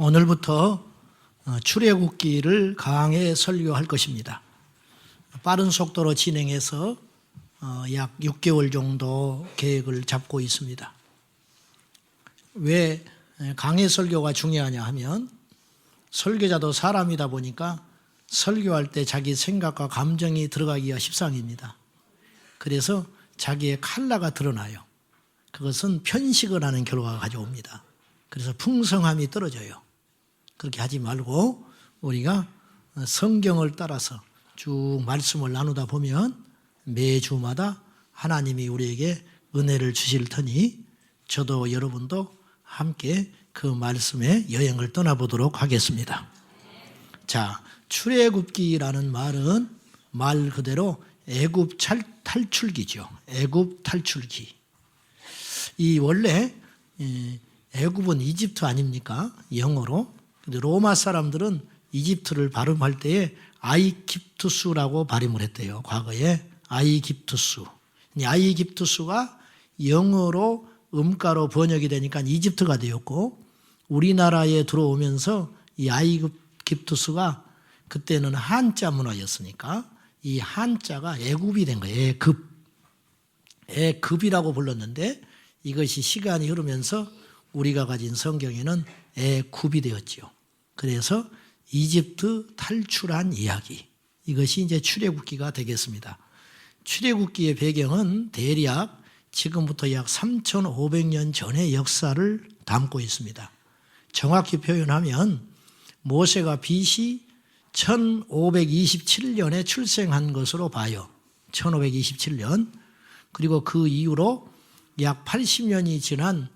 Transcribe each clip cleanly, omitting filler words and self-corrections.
오늘부터 출애굽기를 강해 설교할 것입니다. 빠른 속도로 진행해서 약 6개월 정도 계획을 잡고 있습니다. 왜 강해 설교가 중요하냐 하면 설교자도 사람이다 보니까 설교할 때 자기 생각과 감정이 들어가기가 십상입니다. 그래서 자기의 컬러가 드러나요. 그것은 편식을 하는 결과가 가져옵니다. 그래서 풍성함이 떨어져요. 그렇게 하지 말고 우리가 성경을 따라서 쭉 말씀을 나누다 보면 매주마다 하나님이 우리에게 은혜를 주실 테니 저도 여러분도 함께 그 말씀에 여행을 떠나보도록 하겠습니다. 자, 출애굽기라는 말은 말 그대로 애굽 탈출기죠. 애굽 탈출기. 이 원래 애굽은 이집트 아닙니까? 영어로. 근데 로마 사람들은 이집트를 발음할 때에 아이깁투스라고 발음을 했대요. 과거에 아이깁투스. 아이깁투스가 영어로 음가로 번역이 되니까 이집트가 되었고 우리나라에 들어오면서 이 아이깁투스가 그때는 한자 문화였으니까 이 한자가 애굽이 된 거예요. 애굽. 애굽이라고 불렀는데 이것이 시간이 흐르면서 우리가 가진 성경에는 애굽이 되었죠. 그래서 이집트 탈출한 이야기. 이것이 이제 출애굽기가 되겠습니다. 출애굽기의 배경은 대략 지금부터 약 3,500년 전의 역사를 담고 있습니다. 정확히 표현하면 모세가 BC 1527년에 출생한 것으로 봐요. 1527년. 그리고 그 이후로 약 80년이 지난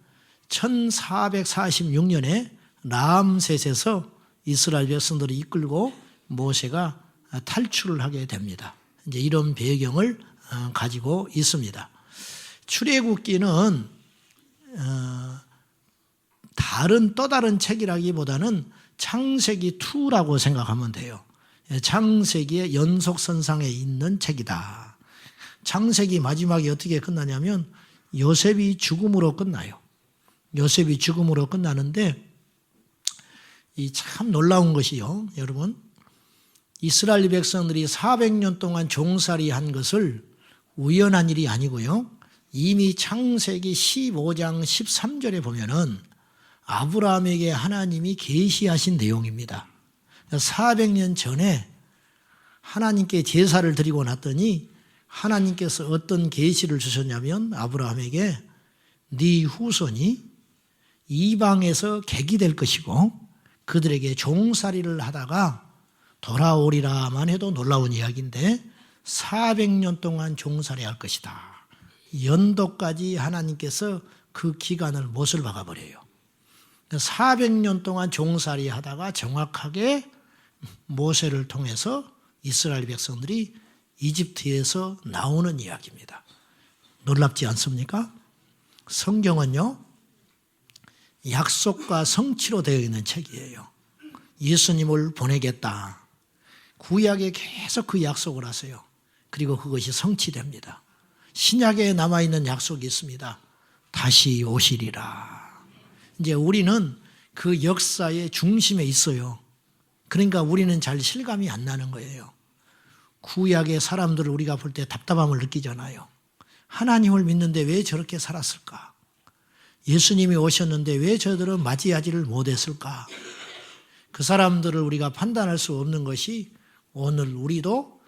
1446년에 라암셋에서 이스라엘 백성들을 이끌고 모세가 탈출을 하게 됩니다. 이제 이런 배경을 가지고 있습니다. 출애굽기는 또 다른 책이라기보다는 창세기 2라고 생각하면 돼요. 창세기의 연속선상에 있는 책이다. 창세기 마지막이 어떻게 끝나냐면 요셉이 죽음으로 끝나요. 요셉이 죽음으로 끝나는데 이 참 놀라운 것이요. 여러분, 이스라엘 백성들이 400년 동안 종살이 한 것을 우연한 일이 아니고요. 이미 창세기 15장 13절에 보면은 아브라함에게 하나님이 계시하신 내용입니다. 400년 전에 하나님께 제사를 드리고 났더니 하나님께서 어떤 계시를 주셨냐면 아브라함에게 네 후손이 이방에서 객이 될 것이고 그들에게 종살이를 하다가 돌아오리라만 해도 놀라운 이야기인데 400년 동안 종살이 할 것이다. 연도까지 하나님께서 그 기간을 못을 박아버려요. 400년 동안 종살이 하다가 정확하게 모세를 통해서 이스라엘 백성들이 이집트에서 나오는 이야기입니다. 놀랍지 않습니까? 성경은요, 약속과 성취로 되어 있는 책이에요. 예수님을 보내겠다. 구약에 계속 그 약속을 하세요. 그리고 그것이 성취됩니다. 신약에 남아있는 약속이 있습니다. 다시 오시리라. 이제 우리는 그 역사의 중심에 있어요. 그러니까 우리는 잘 실감이 안 나는 거예요. 구약의 사람들을 우리가 볼 때 답답함을 느끼잖아요. 하나님을 믿는데 왜 저렇게 살았을까? 예수님이 오셨는데 왜 저들은 맞이하지를 못했을까? 그 사람들을 우리가 판단할 수 없는 것이 오늘 우리도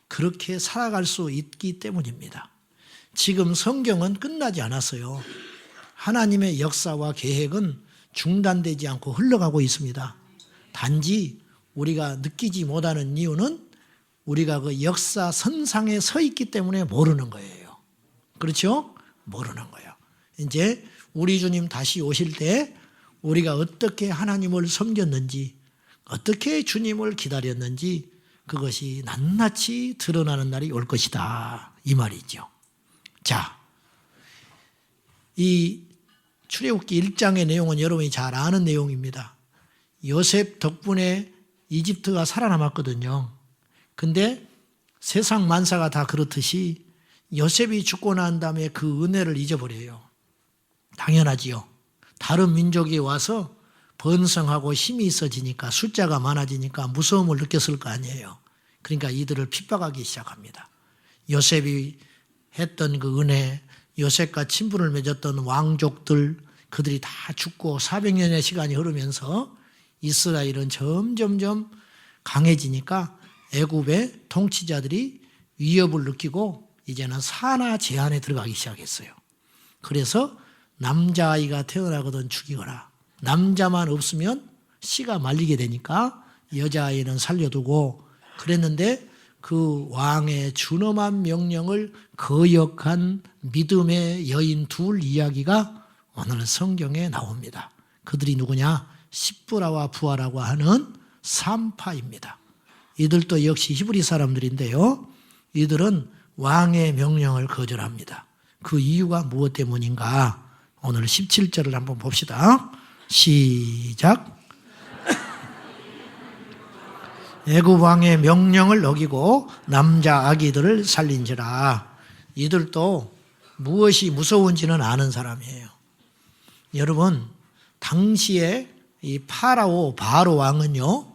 그렇게 살아갈 수 있기 때문입니다. 지금 성경은 끝나지 않았어요. 하나님의 역사와 계획은 중단되지 않고 흘러가고 있습니다. 단지 우리가 느끼지 못하는 이유는 우리가 그 역사 선상에 서 있기 때문에 모르는 거예요. 그렇죠? 모르는 거예요. 이제 우리 주님 다시 오실 때 우리가 어떻게 하나님을 섬겼는지, 어떻게 주님을 기다렸는지 그것이 낱낱이 드러나는 날이 올 것이다. 이 말이죠. 자, 이 출애굽기 1장의 내용은 여러분이 잘 아는 내용입니다. 요셉 덕분에 이집트가 살아남았거든요. 근데 세상 만사가 다 그렇듯이 요셉이 죽고 난 다음에 그 은혜를 잊어버려요. 당연하지요. 다른 민족이 와서 번성하고 힘이 있어지니까 숫자가 많아지니까 무서움을 느꼈을 거 아니에요. 그러니까 이들을 핍박하기 시작합니다. 요셉이 했던 그 은혜, 요셉과 친분을 맺었던 왕족들, 그들이 다 죽고 400년의 시간이 흐르면서 이스라엘은 점점점 강해지니까 애굽의 통치자들이 위협을 느끼고 이제는 산하 제한에 들어가기 시작했어요. 그래서 남자아이가 태어나거든 죽이거라. 남자만 없으면 씨가 말리게 되니까 여자아이는 살려두고 그랬는데 그 왕의 준엄한 명령을 거역한 믿음의 여인 둘 이야기가 오늘 성경에 나옵니다. 그들이 누구냐? 십부라와 부하라고 하는 삼파입니다. 이들도 역시 히브리 사람들인데요. 이들은 왕의 명령을 거절합니다. 그 이유가 무엇 때문인가? 오늘 17절을 한번 봅시다. 시작. 애굽 왕의 명령을 어기고 남자 아기들을 살린지라. 이들도 무엇이 무서운지는 아는 사람이에요. 여러분, 당시에 이 바로 왕은요,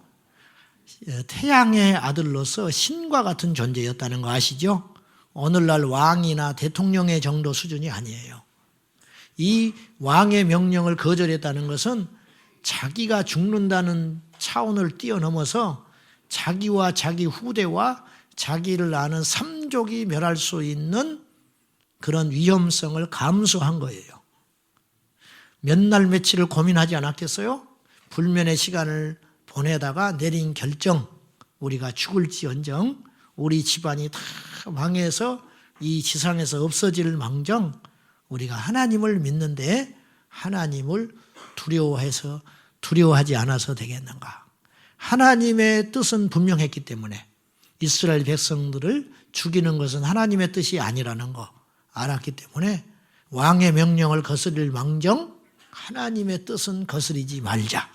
태양의 아들로서 신과 같은 존재였다는 거 아시죠? 오늘날 왕이나 대통령의 정도 수준이 아니에요. 이 왕의 명령을 거절했다는 것은 자기가 죽는다는 차원을 뛰어넘어서 자기와 자기 후대와 자기를 아는 삼족이 멸할 수 있는 그런 위험성을 감수한 거예요. 몇 날 며칠을 고민하지 않았겠어요? 불면의 시간을 보내다가 내린 결정, 우리가 죽을지언정 우리 집안이 다 망해서 이 지상에서 없어질 망정 우리가 하나님을 믿는데 하나님을 두려워하지 않아서 되겠는가? 하나님의 뜻은 분명했기 때문에 이스라엘 백성들을 죽이는 것은 하나님의 뜻이 아니라는 거 알았기 때문에 왕의 명령을 거스릴 망정 하나님의 뜻은 거스리지 말자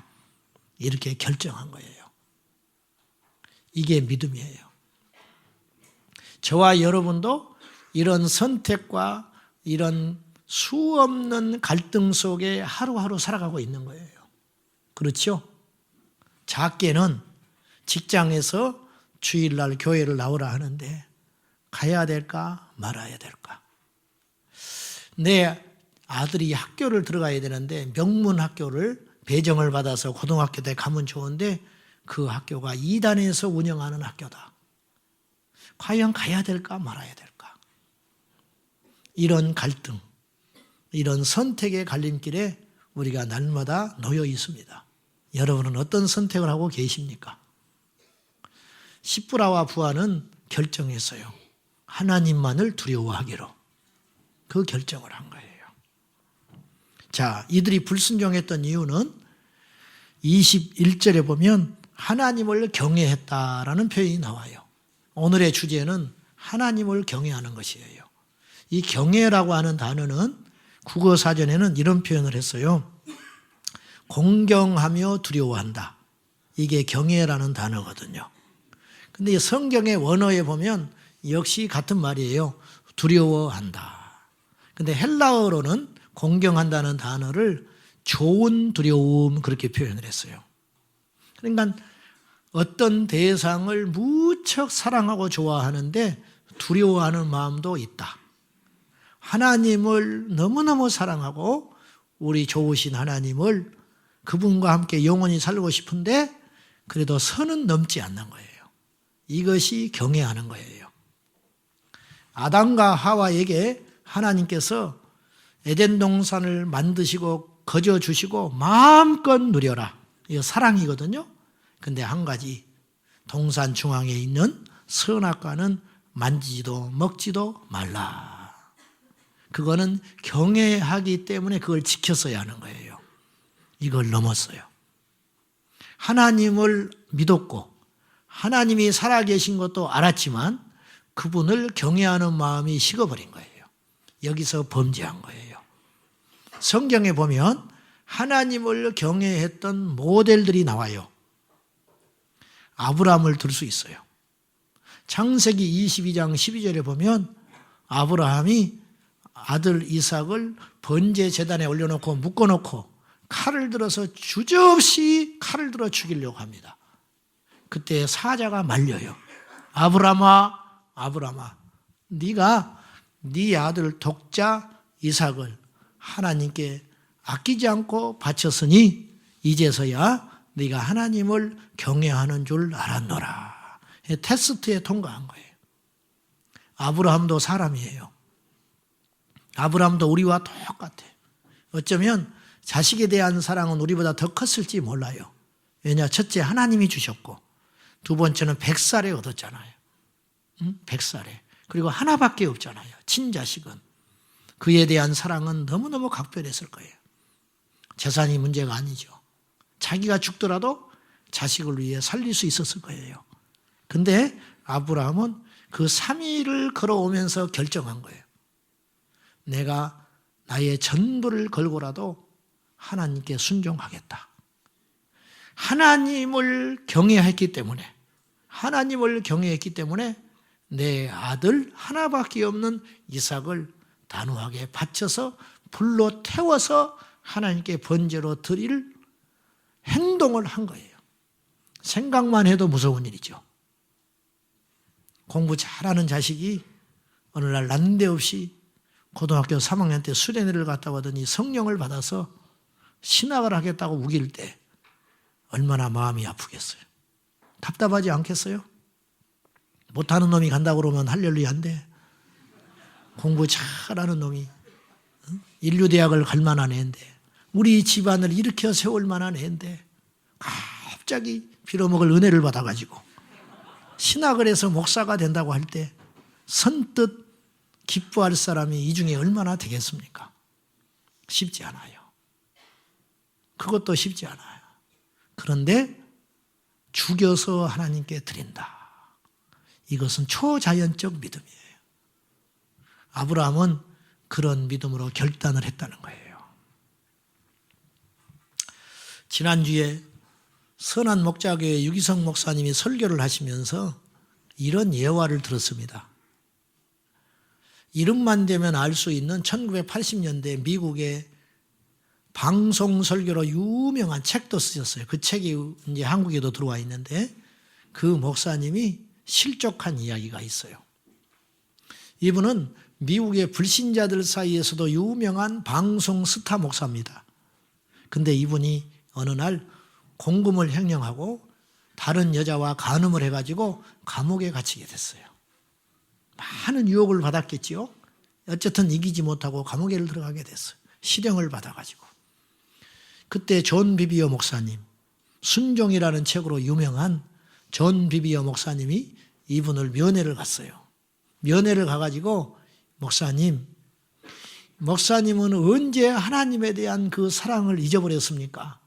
이렇게 결정한 거예요. 이게 믿음이에요. 저와 여러분도 이런 선택과 이런 수없는 갈등 속에 하루하루 살아가고 있는 거예요. 그렇죠? 작게는 직장에서 주일날 교회를 나오라 하는데 가야 될까 말아야 될까? 내 아들이 학교를 들어가야 되는데 명문 학교를 배정을 받아서 고등학교 때 가면 좋은데 그 학교가 이단에서 운영하는 학교다. 과연 가야 될까 말아야 될까? 이런 갈등, 이런 선택의 갈림길에 우리가 날마다 놓여 있습니다. 여러분은 어떤 선택을 하고 계십니까? 십부라와 부하는 결정했어요. 하나님만을 두려워하기로. 그 결정을 한 거예요. 자, 이들이 불순종했던 이유는 21절에 보면 하나님을 경외했다라는 표현이 나와요. 오늘의 주제는 하나님을 경외하는 것이에요. 이 경외라고 하는 단어는 국어사전에는 이런 표현을 했어요. 공경하며 두려워한다. 이게 경외라는 단어거든요. 근데 성경의 원어에 보면 역시 같은 말이에요. 두려워한다. 근데 헬라어로는 공경한다는 단어를 좋은 두려움 그렇게 표현을 했어요. 그러니까 어떤 대상을 무척 사랑하고 좋아하는데 두려워하는 마음도 있다. 하나님을 너무너무 사랑하고 우리 좋으신 하나님을 그분과 함께 영원히 살고 싶은데 그래도 선은 넘지 않는 거예요. 이것이 경외하는 거예요. 아담과 하와에게 하나님께서 에덴 동산을 만드시고 거저주시고 마음껏 누려라. 이거 사랑이거든요. 근데 한 가지, 동산 중앙에 있는 선악과는 만지지도 먹지도 말라. 그거는 경외하기 때문에 그걸 지켰어야 하는 거예요. 이걸 넘었어요. 하나님을 믿었고 하나님이 살아계신 것도 알았지만 그분을 경외하는 마음이 식어버린 거예요. 여기서 범죄한 거예요. 성경에 보면 하나님을 경외했던 모델들이 나와요. 아브라함을 들 수 있어요. 창세기 22장 12절에 보면 아브라함이 아들 이삭을 번제 제단에 올려놓고 묶어놓고 칼을 들어서 주저없이 칼을 들어 죽이려고 합니다. 그때 사자가 말려요. 아브라함아, 아브라함아, 네가 네 아들 독자 이삭을 하나님께 아끼지 않고 바쳤으니 이제서야 네가 하나님을 경외하는 줄 알았노라. 테스트에 통과한 거예요. 아브라함도 사람이에요. 아브라함도 우리와 똑같아요. 어쩌면 자식에 대한 사랑은 우리보다 더 컸을지 몰라요. 왜냐, 첫째 하나님이 주셨고 두 번째는 100살에 얻었잖아요. 100살에. 그리고 하나밖에 없잖아요. 친자식은. 그에 대한 사랑은 너무너무 각별했을 거예요. 재산이 문제가 아니죠. 자기가 죽더라도 자식을 위해 살릴 수 있었을 거예요. 근데 아브라함은 그 3일을 걸어오면서 결정한 거예요. 내가 나의 전부를 걸고라도 하나님께 순종하겠다. 하나님을 경외했기 때문에 내 아들 하나밖에 없는 이삭을 단호하게 바쳐서 불로 태워서 하나님께 번제로 드릴 행동을 한 거예요. 생각만 해도 무서운 일이죠. 공부 잘하는 자식이 어느 날 난데없이 고등학교 3학년 때 수련회를 갔다 오더니 성령을 받아서 신학을 하겠다고 우길 때 얼마나 마음이 아프겠어요. 답답하지 않겠어요? 못하는 놈이 간다고 그러면 할렐루야인데 공부 잘하는 놈이 인류대학을 갈 만한 애인데 우리 집안을 일으켜 세울 만한 애인데 갑자기 빌어먹을 은혜를 받아가지고 신학을 해서 목사가 된다고 할 때 선뜻 기뻐할 사람이 이 중에 얼마나 되겠습니까? 쉽지 않아요. 그것도 쉽지 않아요. 그런데 죽여서 하나님께 드린다. 이것은 초자연적 믿음이에요. 아브라함은 그런 믿음으로 결단을 했다는 거예요. 지난주에 선한 목자교회 유기성 목사님이 설교를 하시면서 이런 예화를 들었습니다. 이름만 되면 알 수 있는 1980년대 미국의 방송 설교로 유명한 책도 쓰셨어요. 그 책이 이제 한국에도 들어와 있는데 그 목사님이 실족한 이야기가 있어요. 이분은 미국의 불신자들 사이에서도 유명한 방송 스타 목사입니다. 근데 이분이 어느 날 공금을 횡령하고 다른 여자와 간음을 해가지고 감옥에 갇히게 됐어요. 많은 유혹을 받았겠지요. 어쨌든 이기지 못하고 감옥에 들어가게 됐어요. 실형을 받아가지고. 그때 존 비비어 목사님, 순종이라는 책으로 유명한 존 비비어 목사님이 이분을 면회를 갔어요. 면회를 가가지고 목사님은 언제 하나님에 대한 그 사랑을 잊어버렸습니까?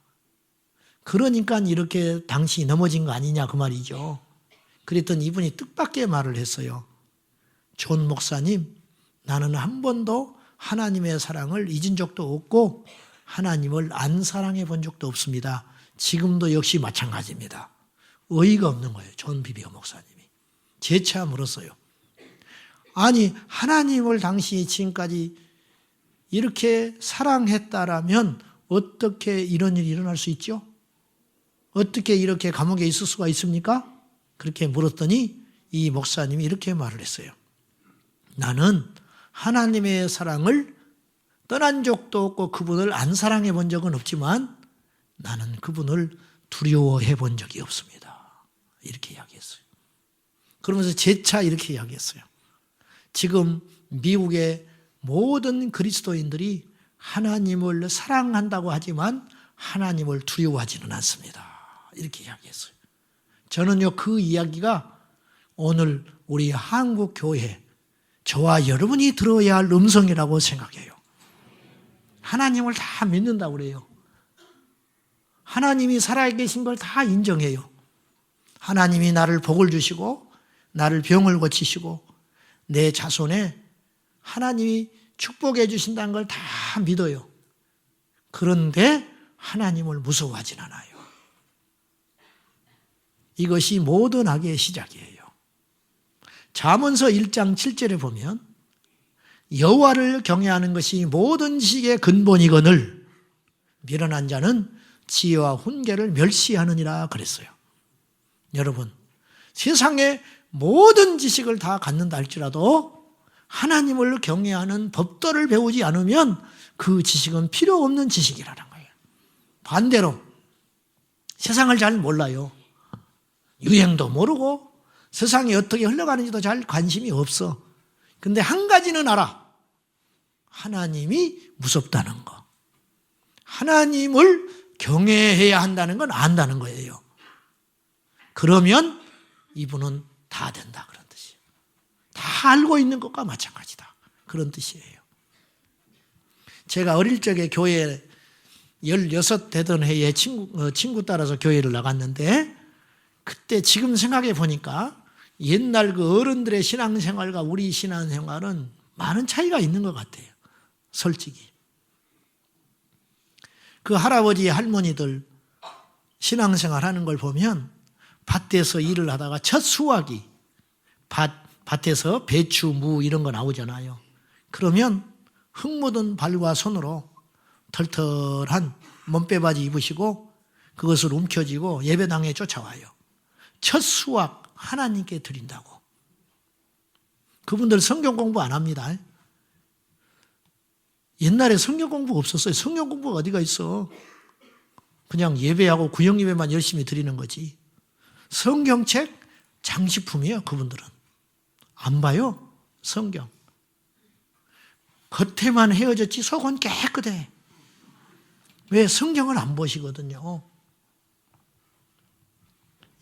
그러니까 이렇게 당신이 넘어진 거 아니냐 그 말이죠. 그랬더니 이분이 뜻밖의 말을 했어요. 존 목사님, 나는 한 번도 하나님의 사랑을 잊은 적도 없고 하나님을 안 사랑해 본 적도 없습니다. 지금도 역시 마찬가지입니다. 어이가 없는 거예요. 존 비비어 목사님이. 재차 물었어요. 아니, 하나님을 당신이 지금까지 이렇게 사랑했다라면 어떻게 이런 일이 일어날 수 있죠? 어떻게 이렇게 감옥에 있을 수가 있습니까? 그렇게 물었더니 이 목사님이 이렇게 말을 했어요. 나는 하나님의 사랑을 떠난 적도 없고 그분을 안 사랑해 본 적은 없지만 나는 그분을 두려워해 본 적이 없습니다. 이렇게 이야기했어요. 그러면서 재차 이렇게 이야기했어요. 지금 미국의 모든 그리스도인들이 하나님을 사랑한다고 하지만 하나님을 두려워하지는 않습니다. 이렇게 이야기했어요. 저는요, 그 이야기가 오늘 우리 한국 교회, 저와 여러분이 들어야 할 음성이라고 생각해요. 하나님을 다 믿는다고 그래요. 하나님이 살아계신 걸 다 인정해요. 하나님이 나를 복을 주시고 나를 병을 고치시고 내 자손에 하나님이 축복해 주신다는 걸 다 믿어요. 그런데 하나님을 무서워하진 않아요. 이것이 모든 악의 시작이에요. 잠언서 1장 7절에 보면 여호와를 경외하는 것이 모든 지식의 근본이거늘 미련한 자는 지혜와 훈계를 멸시하느니라 그랬어요. 여러분, 세상의 모든 지식을 다 갖는다 할지라도 하나님을 경외하는 법도를 배우지 않으면 그 지식은 필요 없는 지식이라는 거예요. 반대로 세상을 잘 몰라요. 유행도 모르고 세상이 어떻게 흘러가는지도 잘 관심이 없어. 근데 한 가지는 알아. 하나님이 무섭다는 거. 하나님을 경외해야 한다는 건 안다는 거예요. 그러면 이분은 다 된다 그런 뜻이에요. 다 알고 있는 것과 마찬가지다 그런 뜻이에요. 제가 어릴 적에 교회 16 되던 해에 친구 따라서 교회를 나갔는데 그때 지금 생각해 보니까 옛날 그 어른들의 신앙생활과 우리 신앙생활은 많은 차이가 있는 것 같아요. 솔직히. 그 할아버지 할머니들 신앙생활 하는 걸 보면 밭에서 일을 하다가 첫 수확이 밭에서 배추, 무 이런 거 나오잖아요. 그러면 흙 묻은 발과 손으로 털털한 몸빼바지 입으시고 그것을 움켜쥐고 예배당에 쫓아와요. 첫 수확 하나님께 드린다고. 그분들 성경 공부 안 합니다. 옛날에 성경 공부 없었어요. 성경 공부가 어디가 있어. 그냥 예배하고 구역 예배만 열심히 드리는 거지. 성경책 장식품이에요. 그분들은. 안 봐요. 성경. 겉에만 헤어졌지 속은 깨끗해. 왜? 성경을 안 보시거든요.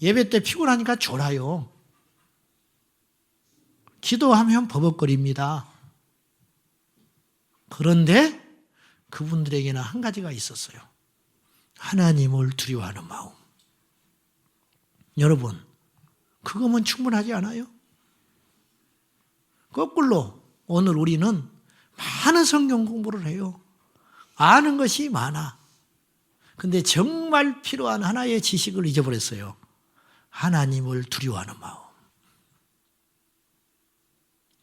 예배 때 피곤하니까 졸아요. 기도하면 버벅거립니다. 그런데 그분들에게는 한 가지가 있었어요. 하나님을 두려워하는 마음. 여러분, 그거면 충분하지 않아요? 거꾸로 오늘 우리는 많은 성경 공부를 해요. 아는 것이 많아. 근데 정말 필요한 하나의 지식을 잊어버렸어요. 하나님을 두려워하는 마음.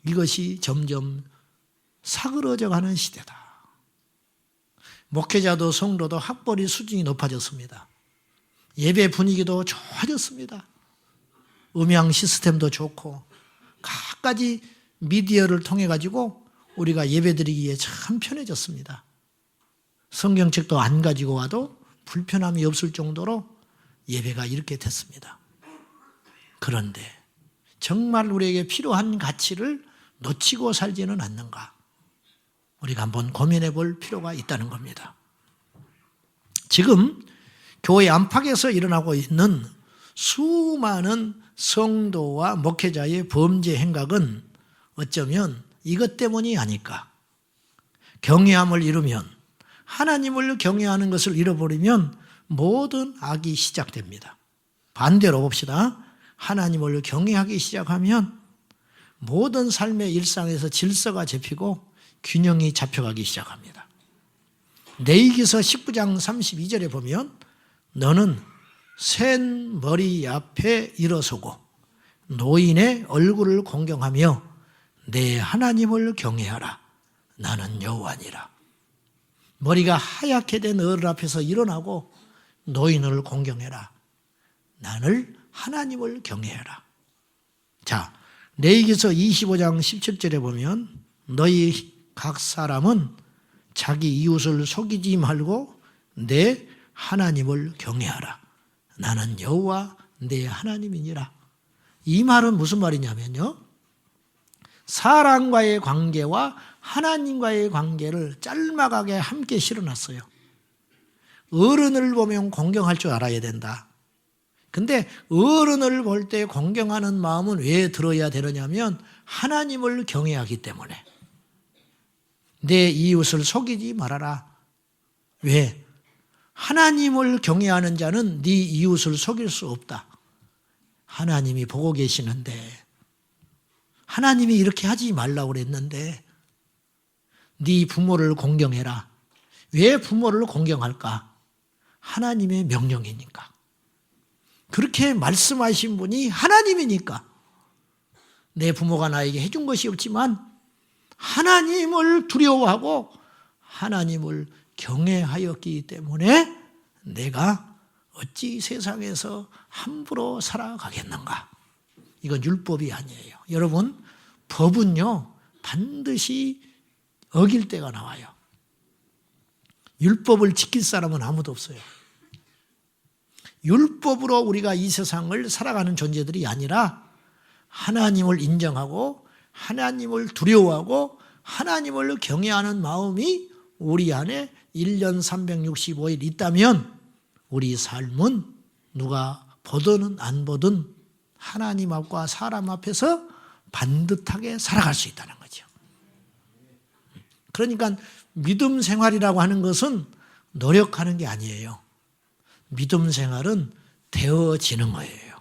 이것이 점점 사그러져가는 시대다. 목회자도 성도도 학벌이 수준이 높아졌습니다. 예배 분위기도 좋아졌습니다. 음향 시스템도 좋고 갖가지 미디어를 통해 가지고 우리가 예배드리기에 참 편해졌습니다. 성경책도 안 가지고 와도 불편함이 없을 정도로 예배가 이렇게 됐습니다. 그런데 정말 우리에게 필요한 가치를 놓치고 살지는 않는가? 우리가 한번 고민해 볼 필요가 있다는 겁니다. 지금 교회 안팎에서 일어나고 있는 수많은 성도와 목회자의 범죄 행각은 어쩌면 이것 때문이 아닐까. 경외함을 잃으면, 하나님을 경외하는 것을 잃어버리면 모든 악이 시작됩니다. 반대로 봅시다. 하나님을 경외하기 시작하면 모든 삶의 일상에서 질서가 잡히고 균형이 잡혀가기 시작합니다. 레위기서 19장 32절에 보면 너는 센 머리 앞에 일어서고 노인의 얼굴을 공경하며 내 하나님을 경외하라. 나는 여호와니라. 머리가 하얗게 된 어른 앞에서 일어나고 노인을 공경해라. 나를 하나님을 경외해라. 자, 레위기서 25장 17절에 보면 너희 각 사람은 자기 이웃을 속이지 말고 내 하나님을 경외하라. 나는 여호와 내 하나님이니라. 이 말은 무슨 말이냐면요. 사람과의 관계와 하나님과의 관계를 짤막하게 함께 실어놨어요. 어른을 보면 공경할 줄 알아야 된다. 근데 어른을 볼 때 공경하는 마음은 왜 들어야 되느냐면 하나님을 경외하기 때문에. 내 이웃을 속이지 말아라. 왜? 하나님을 경외하는 자는 네 이웃을 속일 수 없다. 하나님이 보고 계시는데 하나님이 이렇게 하지 말라고 그랬는데 네 부모를 공경해라. 왜 부모를 공경할까? 하나님의 명령이니까. 그렇게 말씀하신 분이 하나님이니까. 내 부모가 나에게 해준 것이 없지만 하나님을 두려워하고 하나님을 경외하였기 때문에 내가 어찌 세상에서 함부로 살아가겠는가. 이건 율법이 아니에요. 여러분, 법은요 반드시 어길 때가 나와요. 율법을 지킬 사람은 아무도 없어요. 율법으로 우리가 이 세상을 살아가는 존재들이 아니라 하나님을 인정하고 하나님을 두려워하고 하나님을 경외하는 마음이 우리 안에 1년 365일 있다면 우리 삶은 누가 보든 안 보든 하나님 앞과 사람 앞에서 반듯하게 살아갈 수 있다는 거죠. 그러니까 믿음 생활이라고 하는 것은 노력하는 게 아니에요. 믿음 생활은 되어지는 거예요.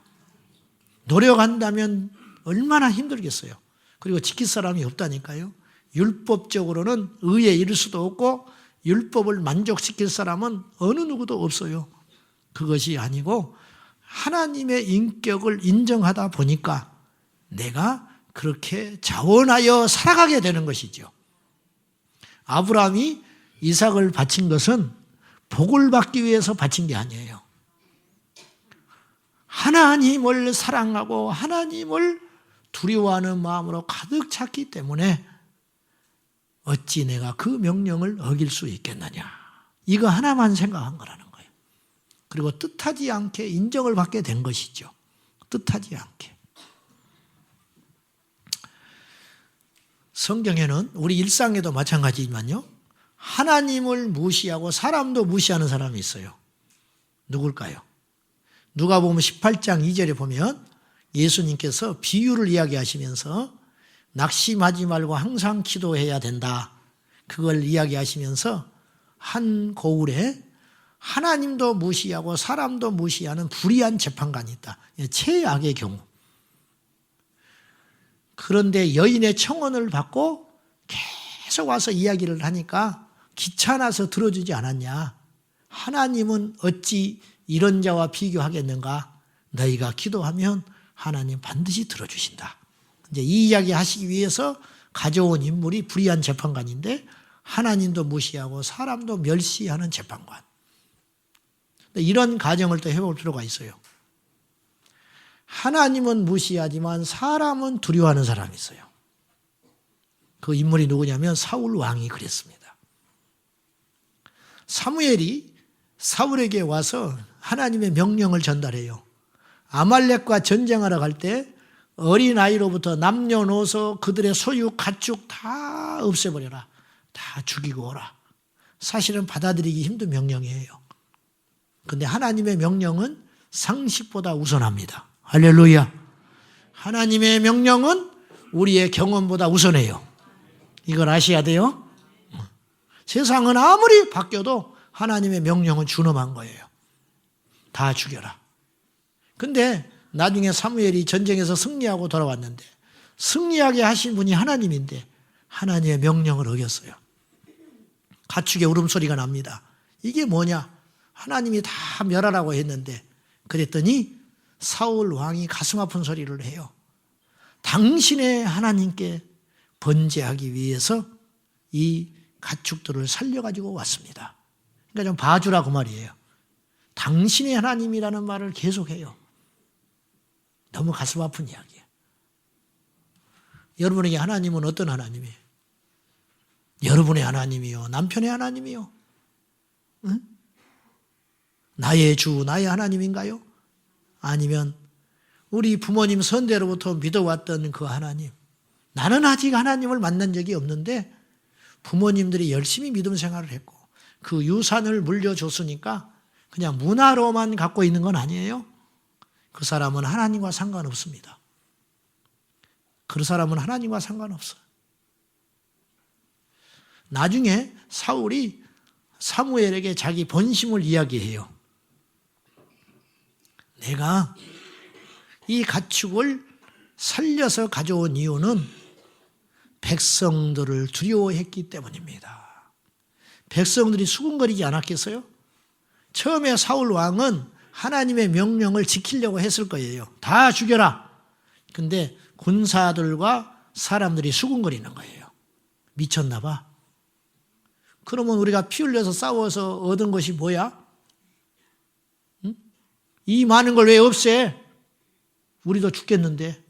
노력한다면 얼마나 힘들겠어요. 그리고 지킬 사람이 없다니까요. 율법적으로는 의에 이를 수도 없고 율법을 만족시킬 사람은 어느 누구도 없어요. 그것이 아니고 하나님의 인격을 인정하다 보니까 내가 그렇게 자원하여 살아가게 되는 것이죠. 아브라함이 이삭을 바친 것은 복을 받기 위해서 바친 게 아니에요. 하나님을 사랑하고 하나님을 두려워하는 마음으로 가득 찼기 때문에 어찌 내가 그 명령을 어길 수 있겠느냐. 이거 하나만 생각한 거라는 거예요. 그리고 뜻하지 않게 인정을 받게 된 것이죠. 뜻하지 않게. 성경에는 우리 일상에도 마찬가지지만요. 하나님을 무시하고 사람도 무시하는 사람이 있어요. 누굴까요? 누가복음 18장 2절에 보면 예수님께서 비유를 이야기하시면서 낙심하지 말고 항상 기도해야 된다. 그걸 이야기하시면서 한 고을에 하나님도 무시하고 사람도 무시하는 불의한 재판관이 있다. 최악의 경우. 그런데 여인의 청혼을 받고 계속 와서 이야기를 하니까 귀찮아서 들어주지 않았냐. 하나님은 어찌 이런 자와 비교하겠는가. 너희가 기도하면 하나님 반드시 들어주신다. 이제 이 이야기 하시기 위해서 가져온 인물이 불의한 재판관인데 하나님도 무시하고 사람도 멸시하는 재판관. 이런 가정을 또 해볼 필요가 있어요. 하나님은 무시하지만 사람은 두려워하는 사람이 있어요. 그 인물이 누구냐면 사울 왕이 그랬습니다. 사무엘이 사울에게 와서 하나님의 명령을 전달해요. 아말렉과 전쟁하러 갈 때 어린아이로부터 남녀노소 그들의 소유 가축 다 없애버려라. 다 죽이고 오라. 사실은 받아들이기 힘든 명령이에요. 그런데 하나님의 명령은 상식보다 우선합니다. 할렐루야. 하나님의 명령은 우리의 경험보다 우선해요. 이걸 아셔야 돼요. 세상은 아무리 바뀌어도 하나님의 명령은 준엄한 거예요. 다 죽여라. 근데 나중에 사무엘이 전쟁에서 승리하고 돌아왔는데 승리하게 하신 분이 하나님인데 하나님의 명령을 어겼어요. 가축의 울음소리가 납니다. 이게 뭐냐? 하나님이 다 멸하라고 했는데 그랬더니 사울 왕이 가슴 아픈 소리를 해요. 당신의 하나님께 번제하기 위해서 이 가축들을 살려가지고 왔습니다. 그러니까 좀 봐주라 그 말이에요. 당신의 하나님이라는 말을 계속해요. 너무 가슴 아픈 이야기예요. 여러분에게 하나님은 어떤 하나님이에요? 여러분의 하나님이요? 남편의 하나님이요? 응? 나의 주, 나의 하나님인가요? 아니면 우리 부모님 선대로부터 믿어왔던 그 하나님. 나는 아직 하나님을 만난 적이 없는데 부모님들이 열심히 믿음 생활을 했고 그 유산을 물려줬으니까 그냥 문화로만 갖고 있는 건 아니에요. 그 사람은 하나님과 상관없습니다. 그 사람은 하나님과 상관없어요. 나중에 사울이 사무엘에게 자기 본심을 이야기해요. 내가 이 가축을 살려서 가져온 이유는 백성들을 두려워했기 때문입니다. 백성들이 수군거리지 않았겠어요? 처음에 사울 왕은 하나님의 명령을 지키려고 했을 거예요. 다 죽여라. 근데 군사들과 사람들이 수군거리는 거예요. 미쳤나 봐. 그러면 우리가 피 흘려서 싸워서 얻은 것이 뭐야? 응? 이 많은 걸 왜 없애? 우리도 죽겠는데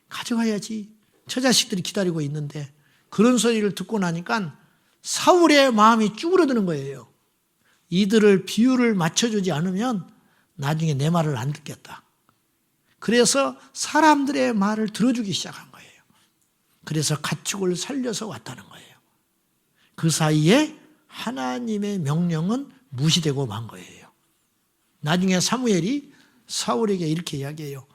가져가야지. 처자식들이 기다리고 있는데. 그런 소리를 듣고 나니까 사울의 마음이 쭈그러드는 거예요. 이들을 비율을 맞춰주지 않으면 나중에 내 말을 안 듣겠다. 그래서 사람들의 말을 들어주기 시작한 거예요. 그래서 가축을 살려서 왔다는 거예요. 그 사이에 하나님의 명령은 무시되고 만 거예요. 나중에 사무엘이 사울에게 이렇게 이야기해요.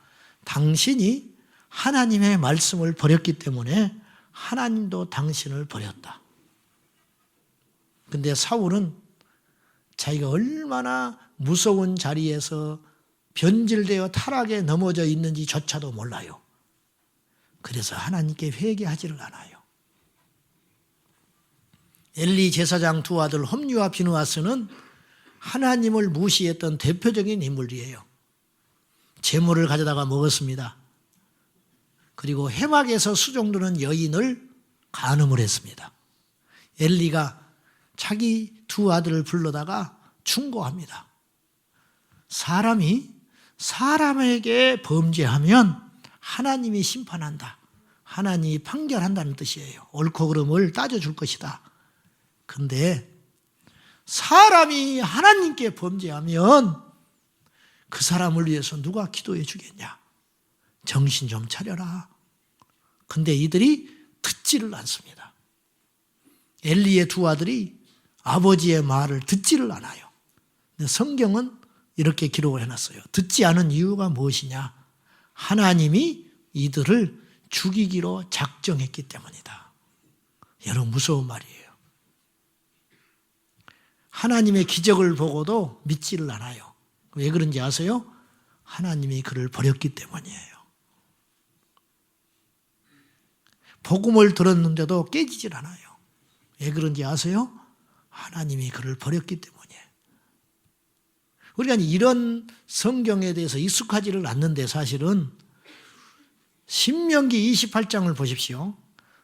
당신이 하나님의 말씀을 버렸기 때문에 하나님도 당신을 버렸다. 근데 사울은 자기가 얼마나 무서운 자리에서 변질되어 타락에 넘어져 있는지조차도 몰라요. 그래서 하나님께 회개하지를 않아요. 엘리 제사장 두 아들 홈리와 비느하스는 하나님을 무시했던 대표적인 인물이에요. 재물을 가져다가 먹었습니다. 그리고 해막에서 수종드는 여인을 간음을 했습니다. 엘리가 자기 두 아들을 불러다가 충고합니다. 사람이 사람에게 범죄하면 하나님이 심판한다. 하나님이 판결한다는 뜻이에요. 옳고 그름을 따져줄 것이다. 근데 사람이 하나님께 범죄하면 그 사람을 위해서 누가 기도해 주겠냐? 정신 좀 차려라. 근데 이들이 듣지를 않습니다. 엘리의 두 아들이 아버지의 말을 듣지를 않아요. 근데 성경은 이렇게 기록을 해놨어요. 듣지 않은 이유가 무엇이냐? 하나님이 이들을 죽이기로 작정했기 때문이다. 여러분 무서운 말이에요. 하나님의 기적을 보고도 믿지를 않아요. 왜 그런지 아세요? 하나님이 그를 버렸기 때문이에요. 복음을 들었는데도 깨지질 않아요. 왜 그런지 아세요? 하나님이 그를 버렸기 때문이에요. 우리가 이런 성경에 대해서 익숙하지를 않는데 사실은 신명기 28장을 보십시오.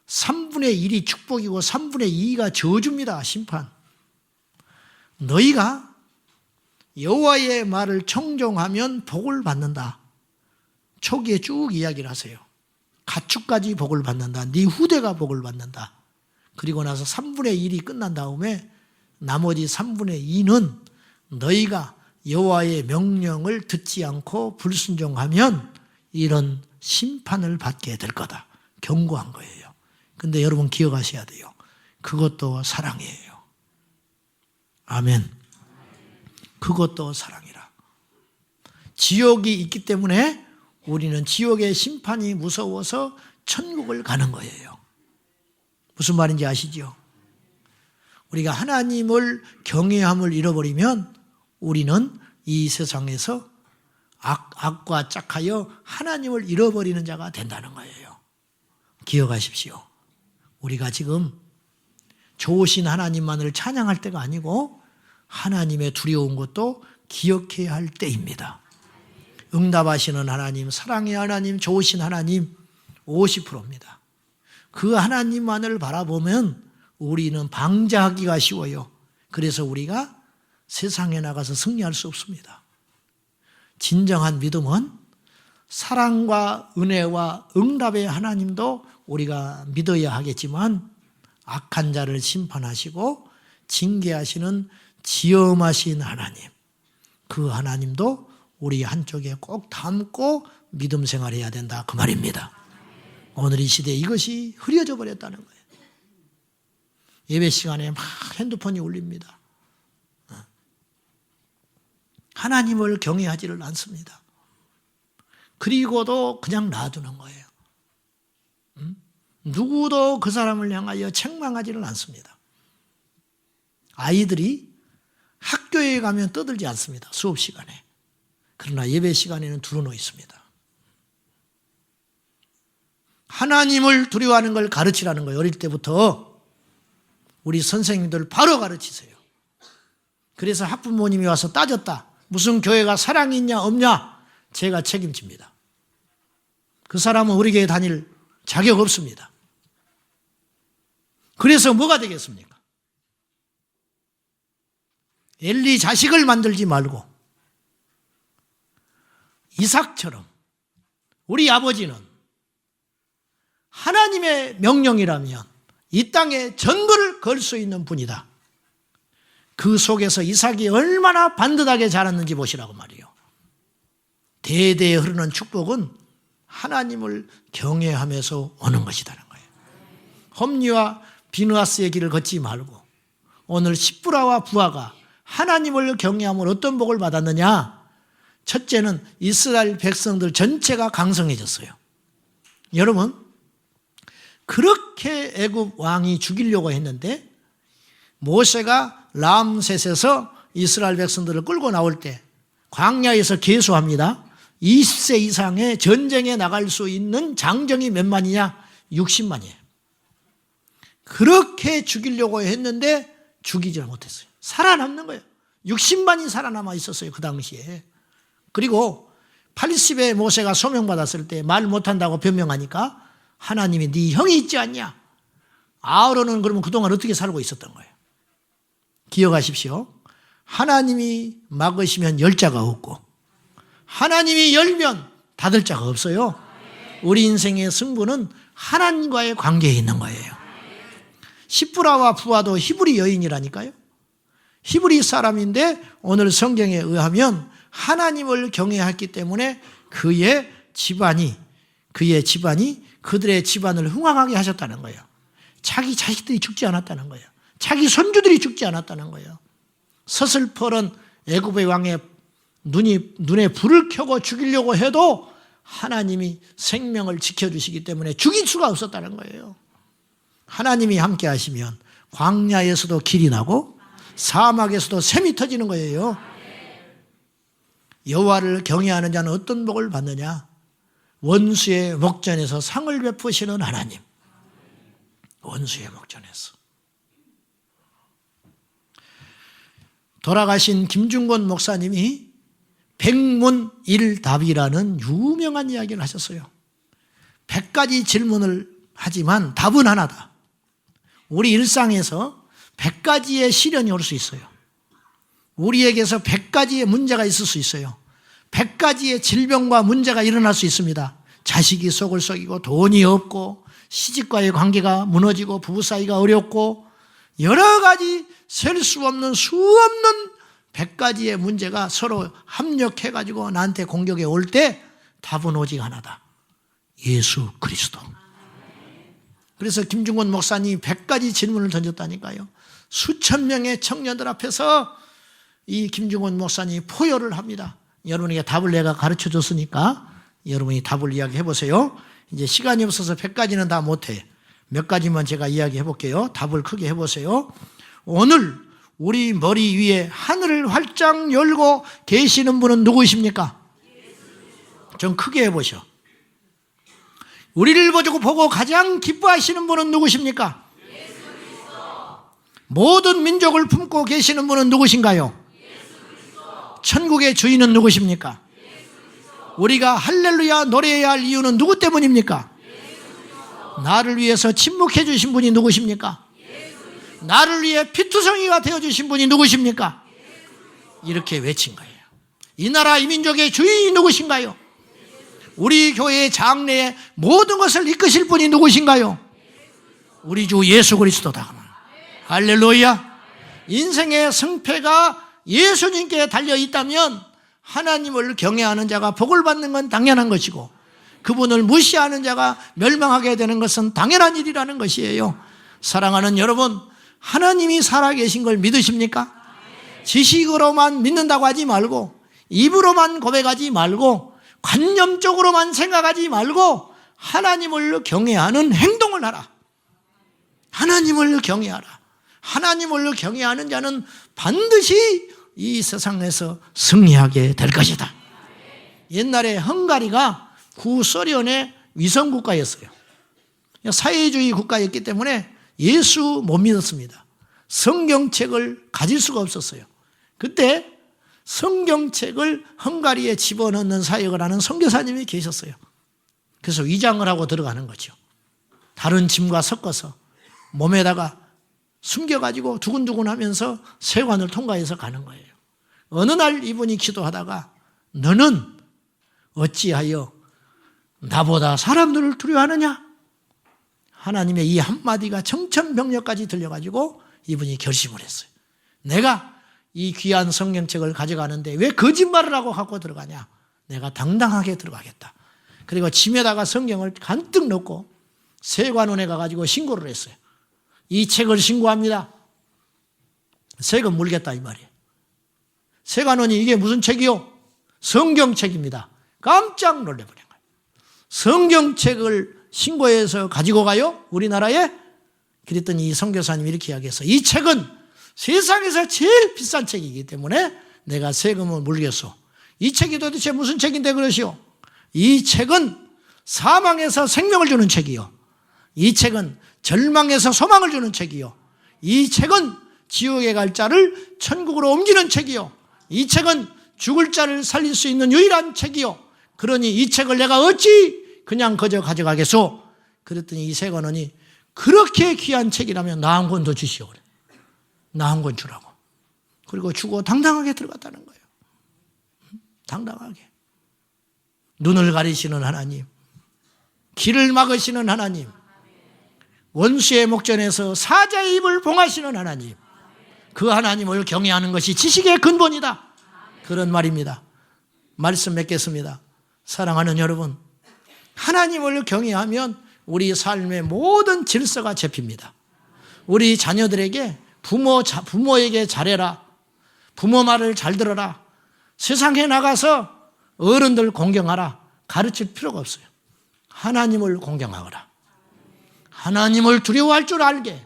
3분의 1이 축복이고 3분의 2가 저주입니다. 심판. 너희가 여호와의 말을 청종하면 복을 받는다. 초기에 쭉 이야기를 하세요. 가축까지 복을 받는다. 네 후대가 복을 받는다. 그리고 나서 3분의 1이 끝난 다음에 나머지 3분의 2는 너희가 여호와의 명령을 듣지 않고 불순종하면 이런 심판을 받게 될 거다. 경고한 거예요. 근데 여러분 기억하셔야 돼요. 그것도 사랑이에요. 아멘. 그것도 사랑이라. 지옥이 있기 때문에 우리는 지옥의 심판이 무서워서 천국을 가는 거예요. 무슨 말인지 아시죠? 우리가 하나님을 경외함을 잃어버리면 우리는 이 세상에서 악과 짝하여 하나님을 잃어버리는 자가 된다는 거예요. 기억하십시오. 우리가 지금 좋으신 하나님만을 찬양할 때가 아니고 하나님의 두려운 것도 기억해야 할 때입니다. 응답하시는 하나님, 사랑의 하나님, 좋으신 하나님 50%입니다. 그 하나님만을 바라보면 우리는 방자하기가 쉬워요. 그래서 우리가 세상에 나가서 승리할 수 없습니다. 진정한 믿음은 사랑과 은혜와 응답의 하나님도 우리가 믿어야 하겠지만 악한 자를 심판하시고 징계하시는 지엄하신 하나님, 그 하나님도 우리 한쪽에 꼭 담고 믿음 생활해야 된다 그 말입니다. 오늘 이 시대에 이것이 흐려져 버렸다는 거예요. 예배 시간에 막 핸드폰이 울립니다. 하나님을 경외하지를 않습니다. 그리고도 그냥 놔두는 거예요. 누구도 그 사람을 향하여 책망하지를 않습니다. 아이들이 학교에 가면 떠들지 않습니다. 수업 시간에. 그러나 예배 시간에는 두루놓여 있습니다. 하나님을 두려워하는 걸 가르치라는 거예요. 어릴 때부터 우리 선생님들 바로 가르치세요. 그래서 학부모님이 와서 따졌다. 무슨 교회가 사랑이 있냐 없냐 제가 책임집니다. 그 사람은 우리 교회 다닐 자격 없습니다. 그래서 뭐가 되겠습니까? 엘리 자식을 만들지 말고 이삭처럼 우리 아버지는 하나님의 명령이라면 이 땅에 전부를 걸 수 있는 분이다. 그 속에서 이삭이 얼마나 반듯하게 자랐는지 보시라고 말이에요. 대대에 흐르는 축복은 하나님을 경외하면서 오는 것이라는 거예요. 홈리와 비느하스의 길을 걷지 말고 오늘 십부라와 부하가 하나님을 경외함으로 어떤 복을 받았느냐? 첫째는 이스라엘 백성들 전체가 강성해졌어요. 여러분, 그렇게 애굽 왕이 죽이려고 했는데 모세가 람셋에서 이스라엘 백성들을 끌고 나올 때 광야에서 계수합니다. 20세 이상의 전쟁에 나갈 수 있는 장정이 몇 만이냐? 60만이에요. 그렇게 죽이려고 했는데 죽이지 못했어요. 살아남는 거예요. 60만이 살아남아 있었어요, 그 당시에. 그리고 80에 모세가 소명받았을 때 말 못한다고 변명하니까 하나님이 네 형이 있지 않냐? 아론은 그러면 그동안 어떻게 살고 있었던 거예요? 기억하십시오. 하나님이 막으시면 열 자가 없고 하나님이 열면 닫을 자가 없어요. 우리 인생의 승부는 하나님과의 관계에 있는 거예요. 십부라와 부하도 히브리 여인이라니까요. 히브리 사람인데 오늘 성경에 의하면 하나님을 경외했기 때문에 그의 집안이 그들의 집안을 흥왕하게 하셨다는 거예요. 자기 자식들이 죽지 않았다는 거예요. 자기 손주들이 죽지 않았다는 거예요. 서슬펄은 애굽의 왕의 눈에 불을 켜고 죽이려고 해도 하나님이 생명을 지켜주시기 때문에 죽일 수가 없었다는 거예요. 하나님이 함께 하시면 광야에서도 길이 나고 사막에서도 샘이 터지는 거예요. 여호와를 경외하는 자는 어떤 복을 받느냐? 원수의 목전에서 상을 베푸시는 하나님. 원수의 목전에서. 돌아가신 김중권 목사님이 백문일답이라는 유명한 이야기를 하셨어요. 100가지 질문을 하지만 답은 하나다. 우리 일상에서 100가지의 시련이 올 수 있어요. 우리에게서 100가지의 문제가 있을 수 있어요. 100가지의 질병과 문제가 일어날 수 있습니다. 자식이 속을 썩이고 돈이 없고 시집과의 관계가 무너지고 부부 사이가 어렵고 여러 가지 셀 수 없는 수없는 100가지의 문제가 서로 합력해가지고 나한테 공격에 올 때 답은 오직 하나다. 예수 그리스도. 그래서 김중권 목사님이 100가지 질문을 던졌다니까요. 수천 명의 청년들 앞에서 이 김중권 목사님이 포효를 합니다. 여러분에게 답을 내가 가르쳐 줬으니까 여러분이 답을 이야기해 보세요. 이제 시간이 없어서 100가지는 다 못해. 몇 가지만 제가 이야기해 볼게요. 답을 크게 해보세요. 오늘 우리 머리 위에 하늘을 활짝 열고 계시는 분은 누구십니까? 좀 크게 해보셔. 우리를 보고 가장 기뻐하시는 분은 누구십니까? 모든 민족을 품고 계시는 분은 누구신가요? 천국의 주인은 누구십니까? 우리가 할렐루야 노래해야 할 이유는 누구 때문입니까? 나를 위해서 침묵해 주신 분이 누구십니까? 나를 위해 피투성이가 되어주신 분이 누구십니까? 이렇게 외친 거예요. 이 나라 이 민족의 주인이 누구신가요? 우리 교회의 장래에 모든 것을 이끄실 분이 누구신가요? 우리 주 예수 그리스도다. 할렐루야. 인생의 승패가 예수님께 달려있다면 하나님을 경외하는 자가 복을 받는 건 당연한 것이고 그분을 무시하는 자가 멸망하게 되는 것은 당연한 일이라는 것이에요. 사랑하는 여러분, 하나님이 살아계신 걸 믿으십니까? 지식으로만 믿는다고 하지 말고 입으로만 고백하지 말고 관념적으로만 생각하지 말고 하나님을 경외하는 행동을 하라. 하나님을 경외하라. 하나님을 경외하는 자는 반드시 이 세상에서 승리하게 될 것이다. 옛날에 헝가리가 구소련의 위성국가였어요. 사회주의 국가였기 때문에 예수 못 믿었습니다. 성경책을 가질 수가 없었어요. 그때 성경책을 헝가리에 집어넣는 사역을 하는 선교사님이 계셨어요. 그래서 위장을 하고 들어가는 거죠. 다른 짐과 섞어서 몸에다가 숨겨가지고 두근두근 하면서 세관을 통과해서 가는 거예요. 어느 날 이분이 기도하다가 너는 어찌하여 나보다 사람들을 두려워하느냐? 하나님의 이 한마디가 청천벽력까지 들려가지고 이분이 결심을 했어요. 내가 이 귀한 성경책을 가져가는데 왜 거짓말을 하고 갖고 들어가냐? 내가 당당하게 들어가겠다. 그리고 짐에다가 성경을 간뜩 넣고 세관원에 가가지고 신고를 했어요. 이 책을 신고합니다. 세금 물겠다 이 말이에요. 세관원이 이게 무슨 책이요? 성경책입니다. 깜짝 놀래버린 거예요. 성경책을 신고해서 가지고 가요? 우리나라에? 그랬더니 이 선교사님이 이렇게 이야기했어. 이 책은 세상에서 제일 비싼 책이기 때문에 내가 세금을 물겠소. 이 책이 도대체 무슨 책인데 그러시오? 이 책은 사망에서 생명을 주는 책이요. 이 책은 절망에서 소망을 주는 책이요. 이 책은 지옥에 갈 자를 천국으로 옮기는 책이요. 이 책은 죽을 자를 살릴 수 있는 유일한 책이요. 그러니 이 책을 내가 어찌 그냥 그저 가져가겠소? 그랬더니 이 세관원이 그렇게 귀한 책이라면 나 한 권 더 주시오. 그래. 나 한 권 주라고. 그리고 주고 당당하게 들어갔다는 거예요. 당당하게. 눈을 가리시는 하나님, 길을 막으시는 하나님, 원수의 목전에서 사자의 입을 봉하시는 하나님, 그 하나님을 경외하는 것이 지식의 근본이다. 그런 말입니다. 말씀 맺겠습니다. 사랑하는 여러분, 하나님을 경외하면 우리 삶의 모든 질서가 잡힙니다. 우리 자녀들에게 부모에게 잘해라. 부모 말을 잘 들어라. 세상에 나가서 어른들 공경하라. 가르칠 필요가 없어요. 하나님을 공경하거라. 하나님을 두려워할 줄 알게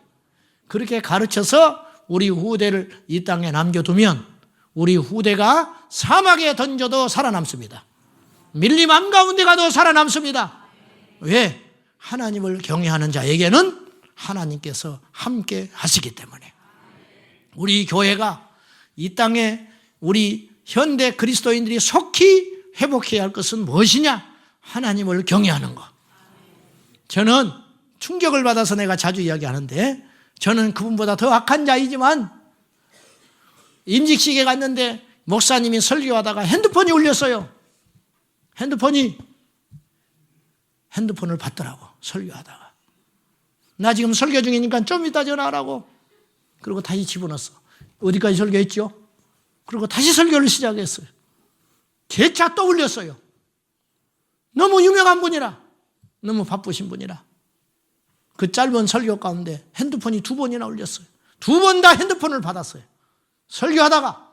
그렇게 가르쳐서 우리 후대를 이 땅에 남겨두면 우리 후대가 사막에 던져도 살아남습니다. 밀림 한가운데 가도 살아남습니다. 왜? 하나님을 경외하는 자에게는 하나님께서 함께 하시기 때문에. 우리 교회가 이 땅에 우리 현대 그리스도인들이 속히 회복해야 할 것은 무엇이냐? 하나님을 경외하는 것. 저는 충격을 받아서 내가 자주 이야기하는데 저는 그분보다 더 악한 자이지만 임직식에 갔는데 목사님이 설교하다가 핸드폰이 울렸어요. 핸드폰을 받더라고. 설교하다가. 나 지금 설교 중이니까 좀 이따 전화하라고. 그리고 다시 집어넣었어. 어디까지 설교했죠? 그리고 다시 설교를 시작했어요. 재차 또 울렸어요. 너무 유명한 분이라. 너무 바쁘신 분이라. 그 짧은 설교 가운데 핸드폰이 2번이나 울렸어요. 2번 다 핸드폰을 받았어요. 설교하다가.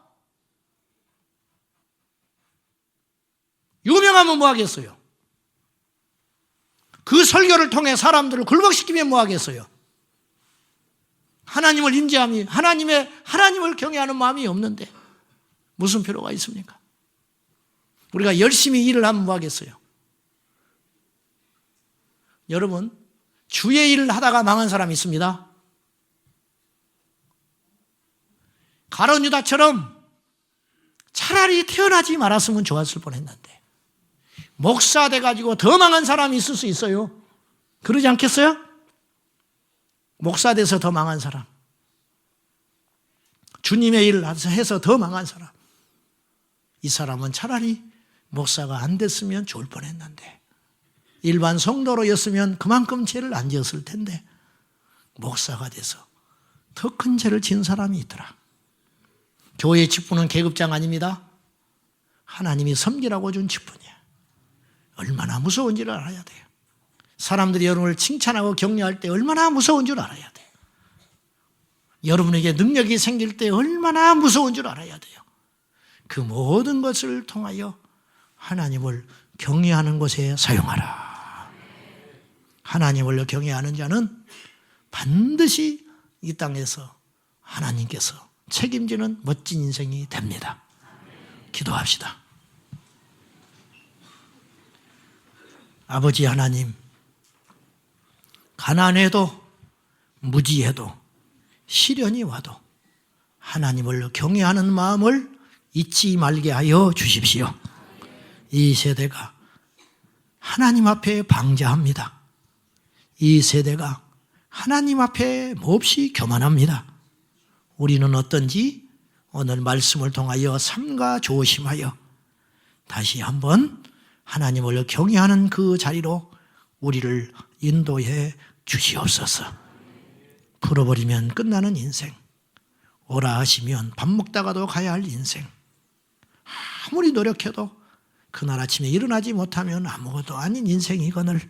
유명하면 뭐 하겠어요? 그 설교를 통해 사람들을 굴복시키면 뭐 하겠어요? 하나님을 인지함이 하나님을 경외하는 마음이 없는데 무슨 필요가 있습니까? 우리가 열심히 일을 하면 뭐 하겠어요? 여러분, 주의 일을 하다가 망한 사람이 있습니다. 가룟 유다처럼 차라리 태어나지 말았으면 좋았을 뻔했는데 목사 돼가지고 더 망한 사람이 있을 수 있어요. 그러지 않겠어요? 목사 돼서 더 망한 사람, 주님의 일을 해서 더 망한 사람, 이 사람은 차라리 목사가 안 됐으면 좋을 뻔했는데 일반 성도로였으면 그만큼 죄를 안 지었을 텐데 목사가 돼서 더 큰 죄를 지은 사람이 있더라. 교회 직분은 계급장 아닙니다. 하나님이 섬기라고 준 직분이야. 얼마나 무서운 줄 알아야 돼요. 사람들이 여러분을 칭찬하고 격려할 때 얼마나 무서운 줄 알아야 돼요. 여러분에게 능력이 생길 때 얼마나 무서운 줄 알아야 돼요. 그 모든 것을 통하여 하나님을 경외하는 것에 사용하라. 하나님을 경외하는 자는 반드시 이 땅에서 하나님께서 책임지는 멋진 인생이 됩니다. 기도합시다. 아버지 하나님, 가난해도 무지해도 시련이 와도 하나님을 경외하는 마음을 잊지 말게 하여 주십시오. 이 세대가 하나님 앞에 방자합니다. 이 세대가 하나님 앞에 몹시 교만합니다. 우리는 어떤지 오늘 말씀을 통하여 삼가 조심하여 다시 한번 하나님을 경외하는 그 자리로 우리를 인도해 주시옵소서. 풀어버리면 끝나는 인생, 오라 하시면 밥 먹다가도 가야 할 인생, 아무리 노력해도 그날 아침에 일어나지 못하면 아무것도 아닌 인생이거늘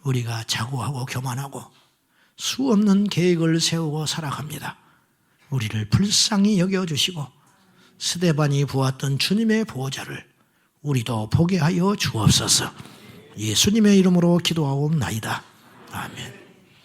우리가 자고하고 교만하고 수없는 계획을 세우고 살아갑니다. 우리를 불쌍히 여겨주시고 스데반이 보았던 주님의 보호자를 우리도 보게 하여 주옵소서. 예수님의 이름으로 기도하옵나이다. 아멘.